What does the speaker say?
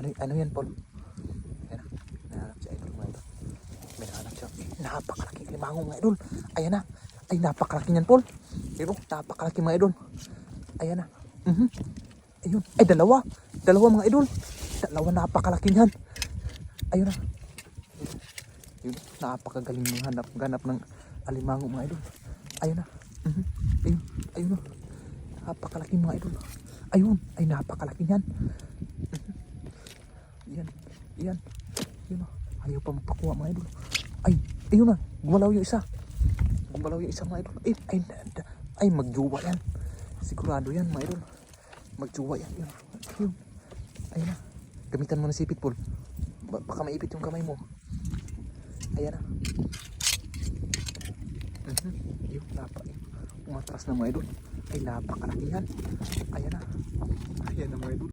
Ano yan, Paul? Ayan na. Nahanap si Idol mga idol. May nahanap siya. Napakalaking alimango mga idol. Ayan na. Ay, napakalaki niyan, Paul. Pero, napakalaki mga idol. Ayan na. Ayun. Ay, dalawa. Dalawa mga idol. Dalawa napakalaki niyan. Ayun na. Ayun. Napakagaling ganap ng alimango mga idol. Ayun na. Ayun. Ayun na. Napakalaki mga idol. Ayun. Ay, napakalaki niyan. Yan. Yan. Yun na. Ayaw pa mapakuha mga idol. Ay. Ayun na. Gumalaw yung isa. Gumalaw yung isa mga idol. Ay, magjuwa yan. Sigurado yan mga idol. Magjuwa yan. Yun. Ayun. Ayun na. Gamitan mo na sipit, Paul. Baka maipit yung kamay mo. Ayan na. Yun. Umatras na mga idol. Ay, napakalaki yan. Ayan na. Ayan na mga idol.